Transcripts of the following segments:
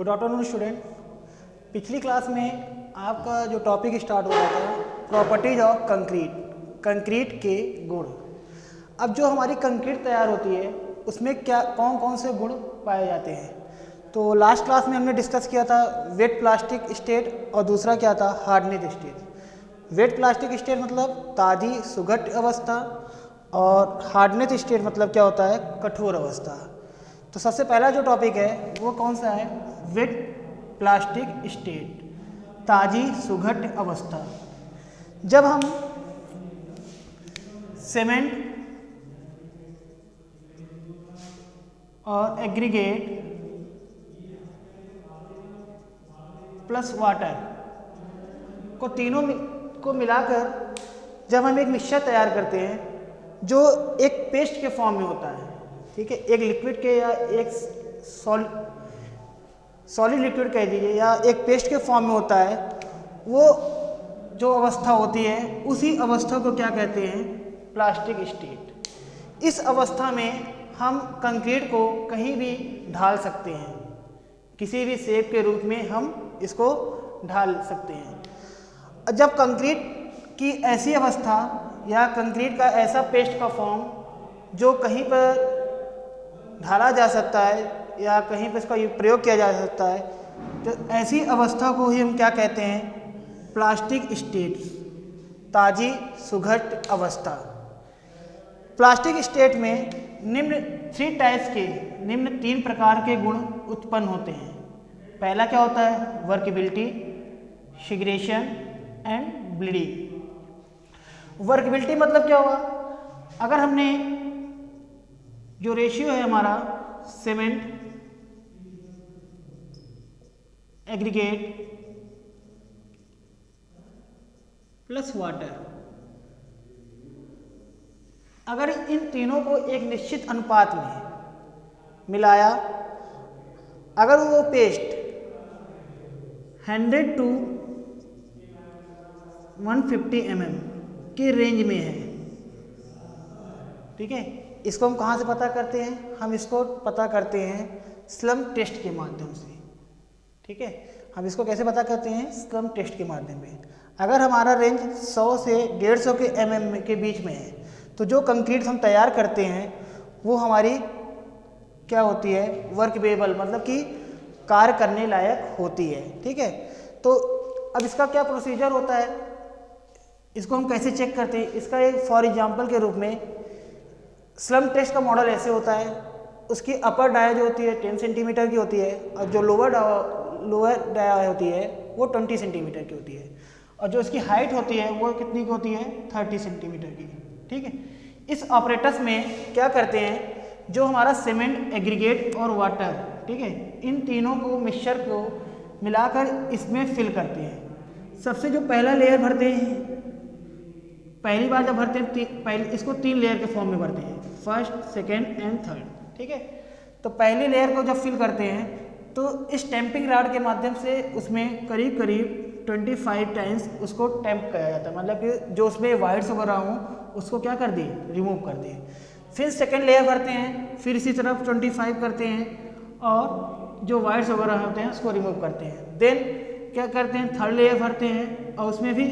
Good afternoon student. पिछली class में आपका जो टॉपिक स्टार्ट हो रहा था प्रॉपर्टीज ऑफ कंक्रीट के गुण। अब जो हमारी कंक्रीट तैयार होती है उसमें क्या कौन कौन से गुण पाए जाते हैं। तो लास्ट क्लास में हमने डिस्कस किया था वेट प्लास्टिक स्टेट और दूसरा क्या था hardness state. Wet plastic state मतलब ताज़ी सुघट अवस्था और हार्डनेस स्टेट मतलब क्या होता है कठोर अवस्था। तो सबसे पहला जो टॉपिक है वो कौन सा है वेट प्लास्टिक स्टेट, ताज़ी सुघट अवस्था। जब हम सीमेंट और एग्रीगेट प्लस वाटर को तीनों को मिलाकर जब हम एक मिक्सचर तैयार करते हैं जो एक पेस्ट के फॉर्म में होता है, ठीक है, एक लिक्विड के या एक सॉलिड लिक्विड कह दीजिए या एक पेस्ट के फॉर्म में होता है, वो जो अवस्था होती है उसी अवस्था को क्या कहते हैं प्लास्टिक स्टेट। इस अवस्था में हम कंक्रीट को कहीं भी ढाल सकते हैं, किसी भी शेप के रूप में हम इसको ढाल सकते हैं। जब कंक्रीट की ऐसी अवस्था या कंक्रीट का ऐसा पेस्ट का फॉर्म जो कहीं पर ढाला जा सकता है या कहीं पर इसका प्रयोग किया जा सकता है, तो ऐसी अवस्था को ही हम क्या कहते हैं प्लास्टिक स्टेट, ताज़ी सुघट अवस्था। प्लास्टिक स्टेट में निम्न निम्न तीन प्रकार के गुण उत्पन्न होते हैं। पहला क्या होता है वर्केबिलिटी, सिग्रेशन एंड ब्लीडिंग। वर्केबिलिटी मतलब क्या हुआ, अगर हमने जो रेशियो है हमारा सीमेंट एग्रीगेट प्लस वाटर, अगर इन तीनों को एक निश्चित अनुपात में मिलाया, अगर वो पेस्ट 100 to 150 mm के रेंज में है, ठीक है, इसको हम कहाँ से पता करते हैं, हम इसको पता करते हैं स्लम टेस्ट के माध्यम से, ठीक है। हम इसको कैसे पता करते हैं स्लम टेस्ट के माध्यम में। अगर हमारा रेंज 100 से 150 के mm के बीच में है तो जो कंक्रीट हम तैयार करते हैं वो हमारी क्या होती है वर्कबेबल, मतलब कि कार्य करने लायक होती है, ठीक है। तो अब इसका क्या प्रोसीजर होता है, इसको हम कैसे चेक करते हैं। इसका एक फॉर एग्जांपल के रूप में स्लम टेस्ट का मॉडल ऐसे होता है, उसकी अपर डाया जो होती है 10 सेंटीमीटर की होती है और जो लोअर डाया होती है वो 20 सेंटीमीटर की होती है और जो इसकी हाइट होती है वो कितनी की होती है 30 सेंटीमीटर की, ठीक है। इस ऑपरेटस में क्या करते हैं, जो हमारा सीमेंट एग्रीगेट और वाटर, ठीक है, इन तीनों को मिक्सचर को मिलाकर इसमें फिल करते हैं। सबसे जो पहला लेयर भरते हैं, पहली बार जब भरते हैं पहले इसको 3 लेयर के फॉर्म में भरते हैं, फर्स्ट सेकेंड एंड थर्ड, ठीक है। तो पहली लेयर को जब फिल करते हैं तो इस टैंपिंग रॉड के माध्यम से उसमें करीब 25 टाइम्स उसको टैंप किया जाता है, मतलब कि जो उसमें वायर्स वगैरह हों उसको क्या कर दिए रिमूव कर दिए। फिर सेकेंड लेयर भरते हैं, फिर इसी तरफ 25 करते हैं और जो वायर्स वगैरह होते हैं उसको रिमूव करते हैं। देन क्या करते हैं थर्ड लेयर भरते हैं और उसमें भी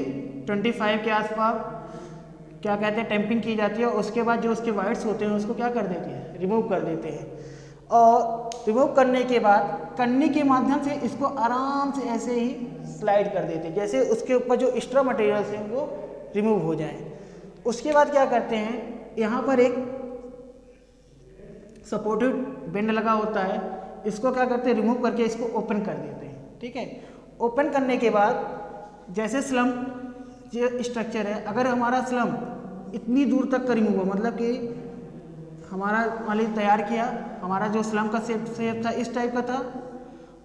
25 के आसपास क्या कहते हैं टैंपिंग की जाती है और उसके बाद जो उसके वायर्स होते हैं उसको क्या कर देते हैं रिमूव कर देते हैं। और रिमूव करने के बाद कन्नी के माध्यम से इसको आराम से ऐसे ही स्लाइड कर देते हैं, जैसे उसके ऊपर जो एक्स्ट्रा मटेरियल्स हैं वो रिमूव हो जाए। उसके बाद क्या करते हैं, यहाँ पर एक सपोर्टिव बेंड लगा होता है, इसको क्या करते हैं रिमूव करके इसको ओपन कर देते हैं, ठीक है। ओपन करने के बाद जैसे स्लम जो स्ट्रक्चर है, अगर हमारा स्लम इतनी दूर तक का रिमूव हो, मतलब कि हमारा मान लीजिए तैयार किया, हमारा जो स्लम का शेप था इस टाइप का था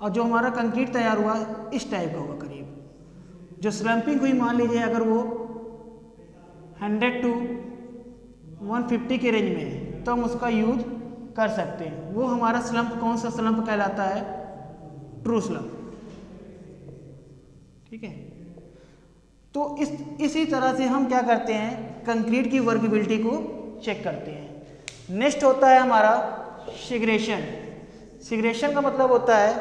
और जो हमारा कंक्रीट तैयार हुआ इस टाइप का होगा करीब। जो स्लम्पिंग हुई मान लीजिए अगर वो 100 to 150 के रेंज में है तो हम उसका यूज कर सकते हैं। वो हमारा स्लम्प कौन सा स्लम्प कहलाता है ट्रू स्लम्प, ठीक है। तो इसी तरह से हम क्या करते हैं कंक्रीट की वर्केबिलिटी को चेक करते हैं। नेक्स्ट होता है हमारा सिग्रेशन। सिग्रेशन का मतलब होता है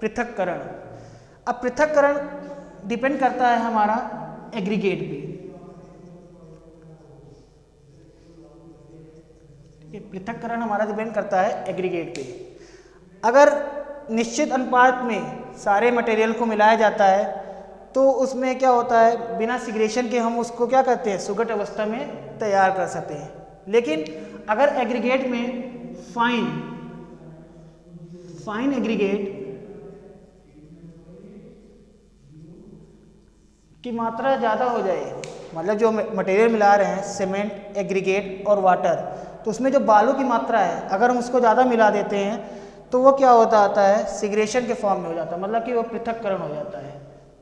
पृथक्करण। अब पृथक्करण डिपेंड करता है हमारा एग्रीगेट पे। पृथक्करण हमारा डिपेंड करता है एग्रीगेट पे। अगर निश्चित अनुपात में सारे मटेरियल को मिलाया जाता है तो उसमें क्या होता है, बिना सिग्रेशन के हम उसको क्या करते हैं, सुगठ अवस्था में तैयार कर सकते हैं। लेकिन अगर एग्रीगेट में फाइन एग्रीगेट की मात्रा ज़्यादा हो जाए, मतलब जो मटेरियल मिला रहे हैं सीमेंट, एग्रीगेट और वाटर, तो उसमें जो बालू की मात्रा है अगर हम उसको ज़्यादा मिला देते हैं तो वो क्या होता आता है, सिग्रेशन के फॉर्म में हो जाता है, मतलब कि वो पृथक्करण हो जाता है।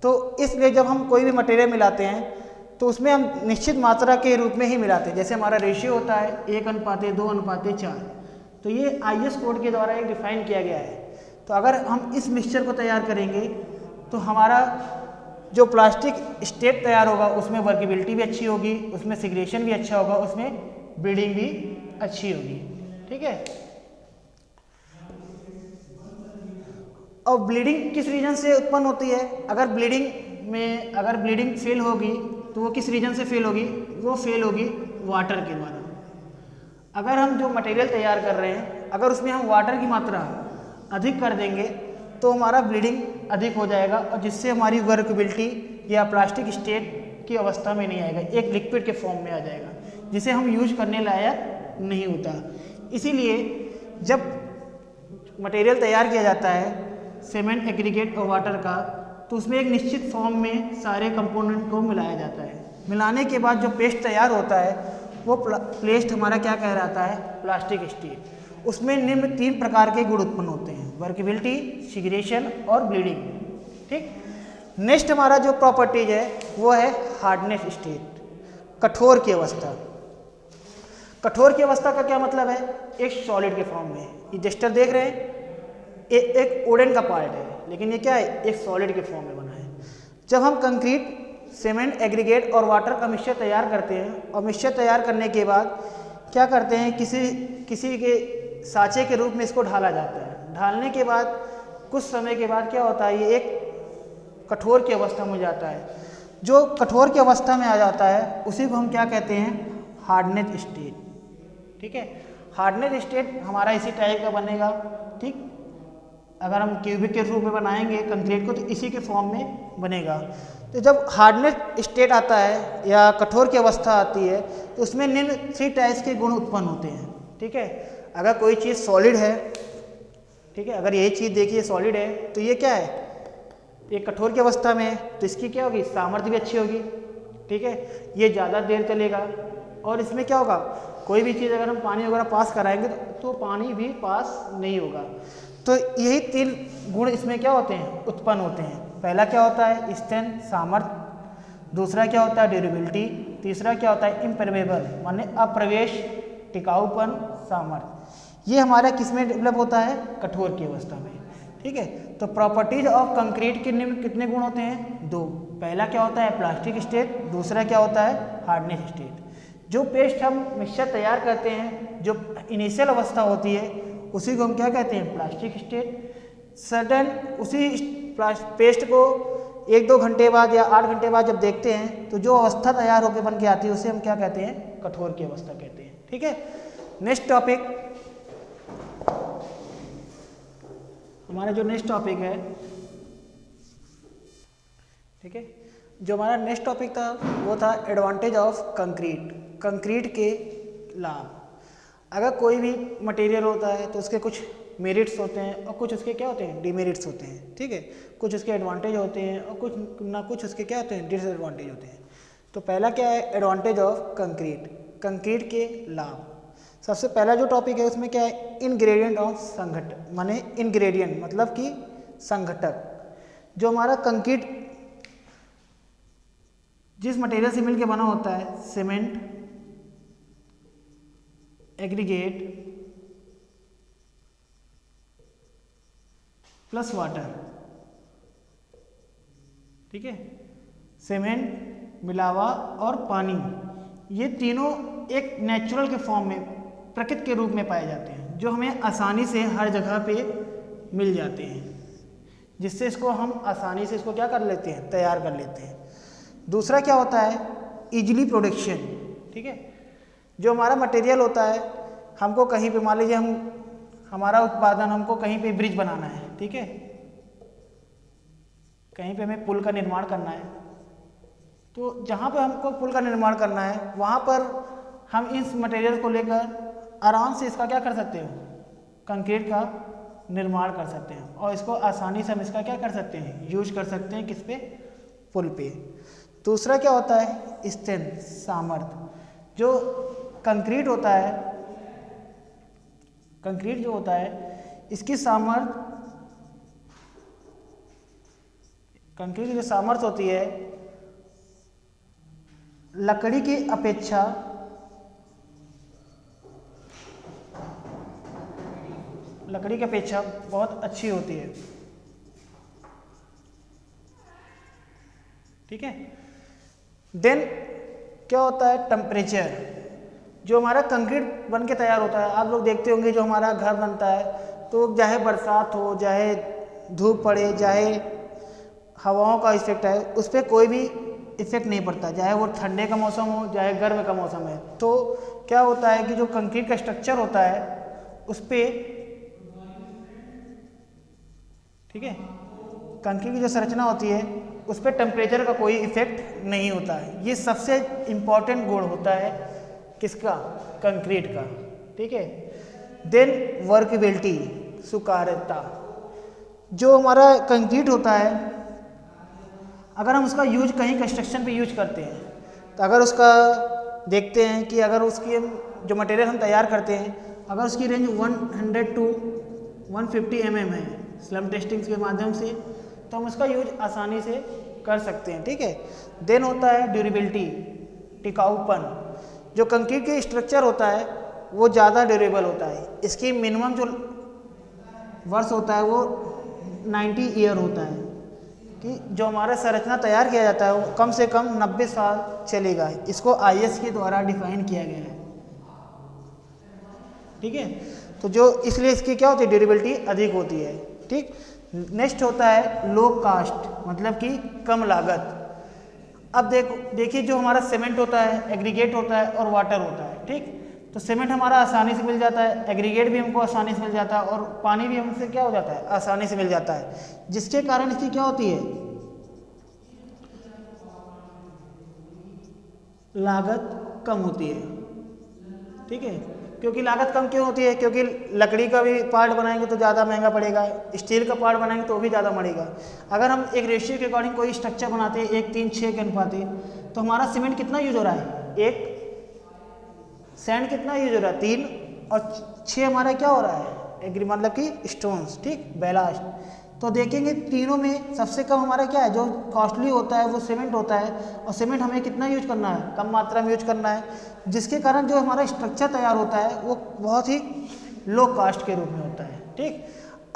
तो इसलिए जब हम कोई भी मटेरियल मिलाते हैं तो उसमें हम निश्चित मात्रा के रूप में ही मिलाते हैं। जैसे हमारा रेशियो होता है 1:2:4, तो ये IS कोड के द्वारा एक डिफाइन किया गया है। तो अगर हम इस मिक्सचर को तैयार करेंगे तो हमारा जो प्लास्टिक स्टेट तैयार होगा उसमें वर्केबिलिटी भी अच्छी होगी, उसमें सिग्रेशन भी अच्छा होगा, उसमें ब्लीडिंग भी अच्छी होगी। ठीक है। और ब्लीडिंग किस रीजन से उत्पन्न होती है, अगर ब्लीडिंग फेल होगी तो वो किस रीजन से फेल होगी, वो फेल होगी वाटर के द्वारा। अगर हम जो मटेरियल तैयार कर रहे हैं अगर उसमें हम वाटर की मात्रा अधिक कर देंगे तो हमारा ब्लीडिंग अधिक हो जाएगा और जिससे हमारी वर्केबिलिटी या प्लास्टिक स्टेट की अवस्था में नहीं आएगा, एक लिक्विड के फॉर्म में आ जाएगा जिसे हम यूज करने लायक नहीं होता। इसीलिए जब मटेरियल तैयार किया जाता है सीमेंट, एग्रीगेट और वाटर का, तो उसमें एक निश्चित फॉर्म में सारे कंपोनेंट को मिलाया जाता है। मिलाने के बाद जो पेस्ट तैयार होता है वो पेस्ट हमारा क्या कहलाता है, प्लास्टिक स्टेट। उसमें निम्न 3 प्रकार के गुण उत्पन्न होते हैं, वर्केबिलिटी, सिग्रेशन और ब्लीडिंग। ठीक। नेक्स्ट हमारा जो प्रॉपर्टीज है वो है हार्डनेस स्टेट, कठोर की अवस्था। कठोर की अवस्था का क्या मतलब है, एक सॉलिड के फॉर्म में। ये जस्टर देख रहे हैं, एक वुडन का पार्ट है लेकिन ये क्या है, एक सॉलिड के फॉर्म में बना है। जब हम कंक्रीट, सीमेंट, एग्रीगेट और वाटर का मिक्सचर तैयार करते हैं और मिक्सचर तैयार करने के बाद क्या करते हैं, किसी के साँचे के रूप में इसको ढाला जाता है। ढालने के बाद कुछ समय के बाद क्या होता है, ये एक कठोर की अवस्था में जाता है। जो कठोर की अवस्था में आ जाता है उसी को हम क्या कहते हैं, हार्डनेस स्टेट। ठीक है। हार्डनेस स्टेट हमारा इसी टाइप का बनेगा। ठीक। अगर हम क्यूबिक के रूप में बनाएंगे कंक्रीट को तो इसी के फॉर्म में बनेगा। तो जब हार्डनेस स्टेट आता है या कठोर की अवस्था आती है तो उसमें निम्न 3 टाइप्स के गुण उत्पन्न होते हैं। ठीक है। अगर कोई चीज़ सॉलिड है, ठीक है, अगर यही चीज़ देखिए सॉलिड है तो ये क्या है, ये कठोर की अवस्था में है, तो इसकी क्या होगी, सामर्थ्य भी अच्छी होगी। ठीक है। ये ज़्यादा देर चलेगा और इसमें क्या होगा, कोई भी चीज़ अगर हम पानी वगैरह पास कराएंगे तो पानी भी पास नहीं होगा। तो यही 3 गुण इसमें क्या होते हैं, उत्पन्न होते हैं। पहला क्या होता है, स्ट्रेंथ, सामर्थ्य। दूसरा क्या होता है, ड्यूरेबिलिटी। तीसरा क्या होता है, इम्परमेबल, माने अप्रवेश, टिकाऊपन, सामर्थ्य। ये हमारा किस में डेवलप होता है, कठोर की अवस्था में। ठीक है। तो प्रॉपर्टीज ऑफ कंक्रीट के निम्न कितने गुण होते हैं, 2। पहला क्या होता है, प्लास्टिक स्टेट। दूसरा क्या होता है, हार्डनेस स्टेट। जो पेस्ट हम मिक्सचर तैयार करते हैं, जो इनिशियल अवस्था होती है उसी को हम क्या कहते हैं, प्लास्टिक स्टेट। सडन उसी पेस्ट को 1-2 घंटे बाद या 8 घंटे बाद जब देखते हैं तो जो अवस्था तैयार होकर बन के आती है उसे हम क्या कहते हैं, कठोर की अवस्था कहते हैं। ठीक है। नेक्स्ट टॉपिक, हमारा जो नेक्स्ट टॉपिक है, ठीक है, जो हमारा नेक्स्ट टॉपिक था वो था एडवांटेज ऑफ कंक्रीट, कंक्रीट के लाभ। अगर कोई भी मटेरियल होता है तो उसके कुछ मेरिट्स होते हैं और कुछ उसके क्या होते हैं, डिमेरिट्स होते हैं। ठीक है। कुछ उसके एडवांटेज होते हैं और कुछ उसके क्या होते हैं, डिसएडवांटेज होते हैं। तो पहला क्या है, एडवांटेज ऑफ कंक्रीट, कंक्रीट के लाभ। सबसे पहला जो टॉपिक है उसमें क्या है, इनग्रेडिएंट ऑफ संघटक, माने इनग्रेडिएंट मतलब कि संघटक। जो हमारा कंक्रीट जिस मटेरियल से मिलकर बना होता है, सीमेंट, एग्रीगेट प्लस वाटर। ठीक है। सीमेंट, मिलावा और पानी, ये तीनों एक नेचुरल के फॉर्म में, प्रकृति के रूप में पाए जाते हैं जो हमें आसानी से हर जगह पे मिल जाते हैं। जिससे इसको हम आसानी से इसको क्या कर लेते हैं, तैयार कर लेते हैं। दूसरा क्या होता है, इजीली प्रोडक्शन। ठीक है, जो हमारा मटेरियल होता है, हमको कहीं पे मान लीजिए हमारा उत्पादन हमको कहीं पे ब्रिज बनाना है, ठीक है, कहीं पे हमें पुल का निर्माण करना है, तो जहाँ पे हमको पुल का निर्माण करना है वहाँ पर हम इस मटेरियल को लेकर आराम से इसका क्या कर सकते हो, कंक्रीट का निर्माण कर सकते हैं, और इसको आसानी से हम इसका क्या कर सकते हैं, यूज कर सकते हैं, किस पे, पुल पे। दूसरा क्या होता है, स्ट्रेंथ, सामर्थ्य। जो कंक्रीट होता है, कंक्रीट जो होता है इसकी सामर्थ्य, कंक्रीट की जो सामर्थ्य होती है लकड़ी की अपेक्षा बहुत अच्छी होती है। ठीक है, देन क्या होता है, टेम्परेचर। जो हमारा कंक्रीट बन के तैयार होता है, आप लोग देखते होंगे जो हमारा घर बनता है, तो चाहे बरसात हो, चाहे धूप पड़े, चाहे हवाओं का इफेक्ट है, उस पर कोई भी इफेक्ट नहीं पड़ता, चाहे वो ठंडे का मौसम हो, चाहे गर्म का मौसम है। तो क्या होता है कि जो कंक्रीट का स्ट्रक्चर होता है उस पर, ठीक है, कंक्रीट की जो संरचना होती है उस पर टेम्परेचर का कोई इफेक्ट नहीं होता है। ये सबसे इम्पॉर्टेंट गुण होता है किसका, कंक्रीट का। ठीक है, देन वर्केबिलिटी, स्वीकार्यता। जो हमारा कंक्रीट होता है, अगर हम उसका यूज कहीं कंस्ट्रक्शन पे यूज करते हैं, तो अगर उसका देखते हैं कि अगर उसकी जो मटेरियल हम तैयार करते हैं, अगर उसकी रेंज 100 टू 150 mm है स्लम टेस्टिंग के माध्यम से, तो हम उसका यूज आसानी से कर सकते हैं। ठीक है, देन होता है ड्यूरेबिलिटी, टिकाऊपन। जो कंक्रीट के स्ट्रक्चर होता है वो ज़्यादा ड्यूरेबल होता है, इसकी मिनिमम जो वर्ष होता है वो 90 ईयर होता है, कि जो हमारा संरचना तैयार किया जाता है वो कम से कम 90 साल चलेगा। इसको IS के द्वारा डिफाइन किया गया है। ठीक है, तो जो इसलिए इसकी क्या होती है, ड्यूरेबिलिटी अधिक होती है। ठीक, नेक्स्ट होता है लो कास्ट, मतलब कि कम लागत। अब देखिए जो हमारा सीमेंट होता है, एग्रीगेट होता है और वाटर होता है। ठीक, तो सीमेंट हमारा आसानी से मिल जाता है, एग्रीगेट भी हमको आसानी से मिल जाता है, और पानी भी हमसे क्या हो जाता है, आसानी से मिल जाता है, जिसके कारण इसकी क्या होती है, लागत कम होती है। ठीक है, क्योंकि लागत कम क्यों होती है, क्योंकि लकड़ी का भी पार्ट बनाएंगे तो ज़्यादा महंगा पड़ेगा, स्टील का पार्ट बनाएंगे तो भी ज़्यादा पड़ेगा। अगर हम एक रेशियो के अकॉर्डिंग कोई स्ट्रक्चर बनाते हैं 1:3:6 के अनुपात, तो हमारा सीमेंट कितना यूज हो रहा है, 1, सैंड कितना यूज हो रहा है, 3, और 6 हमारा क्या हो रहा है, मतलब कि स्टोन्स। ठीक, बेलास्ट। तो देखेंगे तीनों में सबसे कम हमारा क्या है, जो कॉस्टली होता है वो सीमेंट होता है, और सीमेंट हमें कितना यूज करना है, कम मात्रा में यूज करना है, जिसके कारण जो हमारा स्ट्रक्चर तैयार होता है वो बहुत ही लो कास्ट के रूप में होता है। ठीक,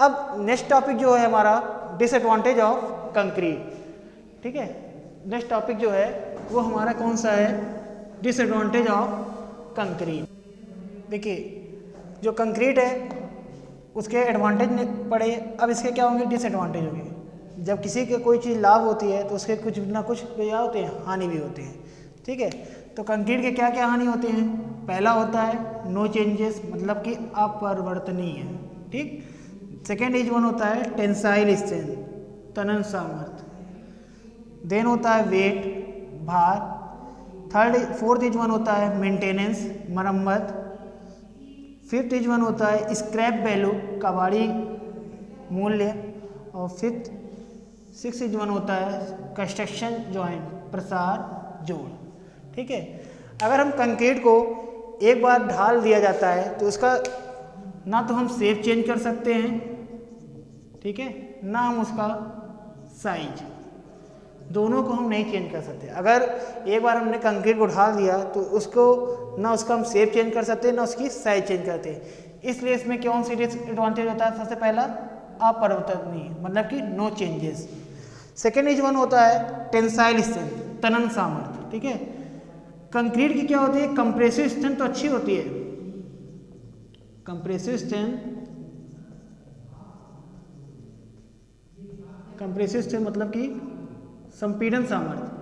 अब नेक्स्ट टॉपिक जो है हमारा डिसएडवांटेज ऑफ कंक्रीट। ठीक है, नेक्स्ट टॉपिक जो है वो हमारा कौन सा है, डिसएडवांटेज ऑफ कंक्रीट। देखिए जो कंक्रीट है उसके एडवांटेज पड़े, अब इसके क्या होंगे, डिसएडवांटेज होंगे। जब किसी के कोई चीज़ लाभ होती है तो उसके कुछ ना कुछ क्या होते हैं, हानि भी होती है। ठीक है, तो कंक्रीट के क्या क्या हानि होते हैं, पहला होता है नो चेंजेस, मतलब कि अपरिवर्तनीय है। ठीक, सेकेंड इज वन होता है टेंसाइल स्ट्रेंथ, तनन सामर्थ्य। देन होता है वेट, भार। फोर्थ इज वन होता है मेंटेनेंस, मरम्मत। फिफ्थ इज वन होता है स्क्रैप वैल्यू, कबाड़ी मूल्य। और सिक्स इज वन होता है कंस्ट्रक्शन जॉइंट, प्रसार जोड़। ठीक है, अगर हम कंक्रीट को एक बार ढाल दिया जाता है तो उसका ना तो हम शेप चेंज कर सकते हैं, ठीक है, ना हम उसका साइज, दोनों को हम नहीं चेंज कर सकते। अगर एक बार हमने कंक्रीट को ढाल दिया तो उसको ना उसका हम शेप चेंज कर सकते हैं, ना उसकी साइज चेंज करते हैं। इसलिए इसमें कौन सी एडवांटेज होता है, सबसे पहला अपरिवर्तनीय, मतलब कि no changes. Second is one होता है टेंसाइल स्ट्रेंथ, तनन सामर्थ्य। ठीक है, कंक्रीट की क्या होती है, कंप्रेसिव स्ट्रेंथ तो अच्छी होती है, कंप्रेसिव स्ट्रेंथ कंप्रेसिव स्ट्रेंथ मतलब कि संपीड़न सामर्थ्य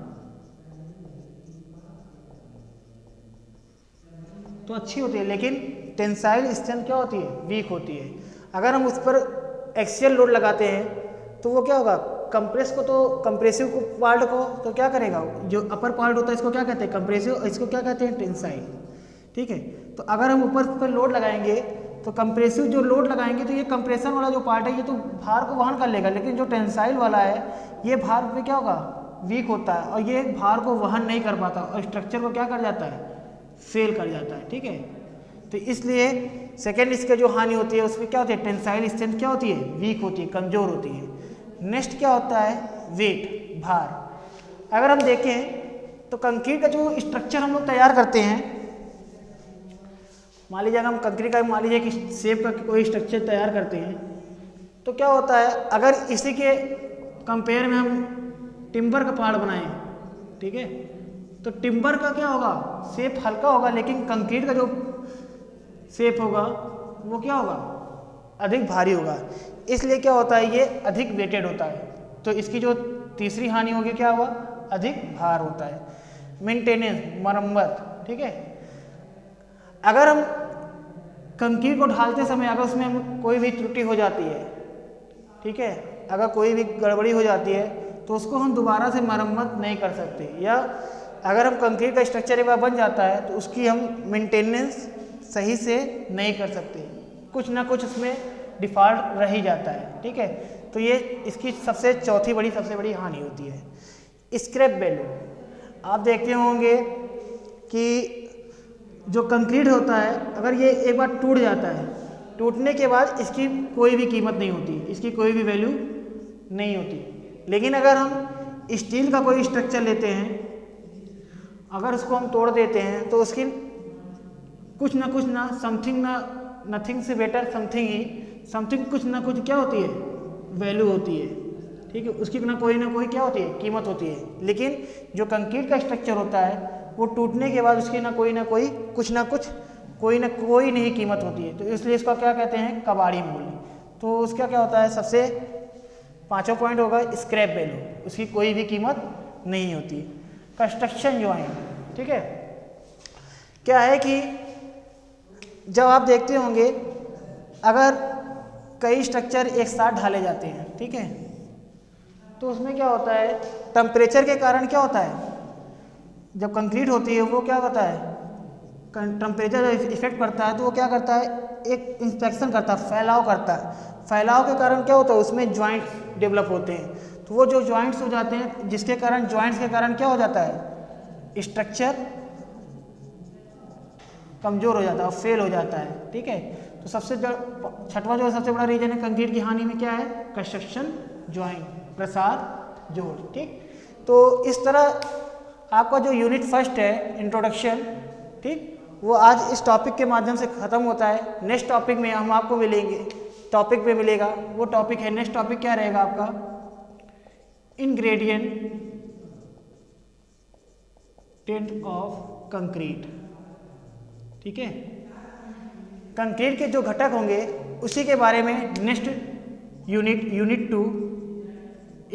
तो अच्छी होती है, लेकिन टेंसाइल स्ट्रेंथ क्या होती है, वीक होती है। अगर हम उस पर एक्सियल लोड लगाते हैं तो वो क्या होगा, कंप्रेस को तो कंप्रेसिव को पार्ट को तो क्या करेगा, जो अपर पार्ट होता है इसको क्या कहते हैं कंप्रेसिव, इसको क्या कहते हैं टेंसाइल। ठीक है, तो अगर हम ऊपर पर लोड लगाएंगे तो कंप्रेसिव जो लोड लगाएंगे तो ये कंप्रेशन वाला जो पार्ट है ये तो भार को वहन कर लेगा, लेकिन जो टेंसाइल वाला है ये भार पे क्या होगा, वीक होता है और ये भार को वहन नहीं कर पाता और स्ट्रक्चर को क्या कर जाता है, फेल कर जाता है। ठीक है, तो इसलिए सेकेंड इसके जो हानि होती है उसमें क्या होती है, टेंसाइल स्ट्रेंथ क्या होती है, वीक होती है, कमजोर होती है। नेक्स्ट क्या होता है, वेट, भार। अगर हम देखें तो कंक्रीट का जो स्ट्रक्चर हम लोग तैयार करते हैं, मान लीजिए अगर हम कंक्रीट का मान लीजिए कि शेप का कोई स्ट्रक्चर तैयार करते हैं तो क्या होता है, अगर इसी के कंपेयर में हम टिम्बर का पहाड़ बनाएं, ठीक है, तो टिम्बर का क्या होगा, शेप हल्का होगा, लेकिन कंक्रीट का जो शेप होगा वो क्या होगा, अधिक भारी होगा। इसलिए क्या होता है, ये अधिक वेटेड होता है। तो इसकी जो तीसरी हानि होगी क्या हुआ, अधिक भार होता है। मेंटेनेंस, मरम्मत। ठीक है, अगर हम कंक्रीट को ढालते समय अगर उसमें हम कोई भी त्रुटि हो जाती है, ठीक है, अगर कोई भी गड़बड़ी हो जाती है तो उसको हम दोबारा से मरम्मत नहीं कर सकते, या अगर हम कंक्रीट का स्ट्रक्चर एक बार बन जाता है तो उसकी हम मेंटेनेंस सही से नहीं कर सकते, कुछ ना कुछ उसमें डिफॉल्ट रह ही जाता है। ठीक है, तो ये इसकी सबसे बड़ी हानि होती है। स्क्रैप वैल्यू, आप देखते होंगे कि जो कंक्रीट होता है अगर ये एक बार टूट जाता है, टूटने के बाद इसकी कोई भी कीमत नहीं होती, इसकी कोई भी वैल्यू नहीं होती। लेकिन अगर हम स्टील का कोई स्ट्रक्चर लेते हैं, अगर उसको हम तोड़ देते हैं तो उसकी कुछ ना समथिंग ना नथिंग से बेटर समथिंग ही समथिंग कुछ ना कुछ क्या होती है, वैल्यू होती है। ठीक है, उसकी ना कोई क्या होती है, कीमत होती है। लेकिन जो कंक्रीट का स्ट्रक्चर होता है वो टूटने के बाद उसकी ना कोई कुछ ना कोई नहीं कीमत होती है। तो इसलिए इसका क्या कहते हैं, कबाड़ी मूल्य। तो उसका क्या होता है, सबसे 5वां पॉइंट होगा स्क्रैप वैल्यू, उसकी कोई भी कीमत नहीं होती। कंस्ट्रक्शन जॉइंट, ठीक है, क्या है कि जब आप देखते होंगे अगर कई स्ट्रक्चर एक साथ ढाले जाते हैं, ठीक है, तो उसमें क्या होता है, टेम्परेचर के कारण क्या होता है, जब कंक्रीट होती है वो क्या होता है, टेम्परेचर जब इफेक्ट करता है तो वो क्या करता है, एक इंस्पेक्शन करता है, फैलाव करता है। फैलाव के कारण क्या होता है, उसमें जॉइंट्स डेवलप होते हैं। तो वो जो जॉइंट्स हो जाते हैं, जिसके कारण जॉइंट्स के कारण क्या हो जाता है, स्ट्रक्चर कमजोर हो जाता है और फेल हो जाता है। ठीक है, तो छठवां जो सबसे बड़ा रीजन है कंक्रीट की हानि में क्या है, कंस्ट्रक्शन जॉइंट, प्रसार जोड़। ठीक, तो इस तरह आपका जो यूनिट फर्स्ट है इंट्रोडक्शन, ठीक, वो आज इस टॉपिक के माध्यम से खत्म होता है। नेक्स्ट टॉपिक में हम आपको टॉपिक पे मिलेगा। वो टॉपिक है, नेक्स्ट टॉपिक क्या रहेगा आपका, इंग्रेडिएंट ऑफ कंक्रीट। ठीक है, कंक्रीट के जो घटक होंगे उसी के बारे में नेक्स्ट यूनिट 2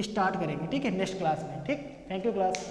स्टार्ट करेंगे। ठीक है, नेक्स्ट क्लास में। ठीक, थैंक यू क्लास।